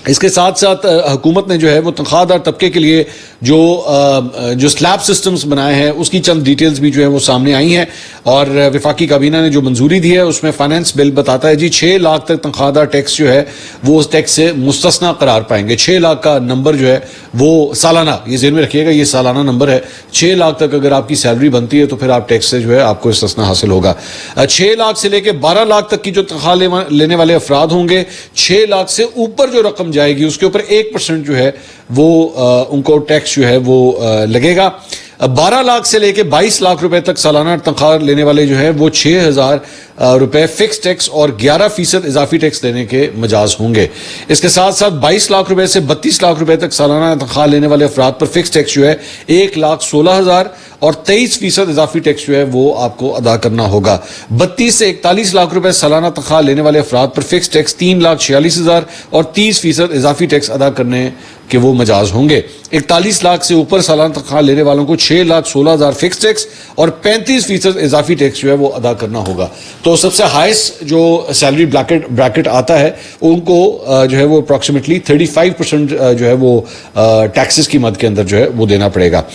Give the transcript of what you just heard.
اس کے ساتھ ساتھ حکومت نے جو ہے وہ تنخواہ دار طبقے کے لیے جو سلیب سسٹمز بنائے ہیں اس کی چند ڈیٹیلز بھی جو ہے وہ سامنے آئی ہیں، اور وفاقی کابینہ نے جو منظوری دی ہے اس میں فائنانس بل بتاتا ہے جی 6 لاکھ تک تنخواہ دار ٹیکس جو ہے وہ اس ٹیکس سے مستثنا قرار پائیں گے۔ 6 لاکھ کا نمبر جو ہے وہ سالانہ، یہ ذہن میں رکھیے گا، یہ سالانہ نمبر ہے۔ 6 لاکھ تک اگر آپ کی سیلری بنتی ہے تو پھر آپ ٹیکس سے جو ہے آپ کو استثنا حاصل ہوگا۔ 6 لاکھ سے لے کے 12 لاکھ تک کی جو تنخواہ لینے والے افراد ہوں گے، 6 لاکھ سے اوپر جو رقم جائے گی اس کے اوپر 1% جو ہے وہ ان کو ٹیکس جو ہے وہ لگے گا۔ 12 لاکھ سے لے کے 22 لاکھ روپے تک سالانہ تنخواہ لینے والے جو ہیں وہ 6,000 روپے فکس ٹیکس اور 11% اضافی ٹیکس دینے کے مجاز ہوں گے۔ اس کے ساتھ ساتھ 22 لاکھ روپے سے 32 لاکھ روپے تک سالانہ تنخواہ لینے والے افراد پر فکس ٹیکس جو ہے 1,16,000 اور 23% اضافی ٹیکس جو ہے وہ آپ کو ادا کرنا ہوگا۔ 32 سے 41 لاکھ روپے سالانہ تنخواہ لینے والے افراد پر فکس ٹیکس 3,46,000 اور 30% اضافی ٹیکس ادا کرنے کہ وہ مجاز ہوں گے۔ 41 لاکھ سے اوپر سالانہ تنخواہ لینے والوں کو 6,16,000 فکس ٹیکس اور 35% اضافی ٹیکس جو ہے وہ ادا کرنا ہوگا۔ تو سب سے ہائیسٹ جو سیلری بریکٹ آتا ہے ان کو جو ہے وہ اپروکسیمیٹلی 35% جو ہے وہ ٹیکسز کی مد کے اندر جو ہے وہ دینا پڑے گا۔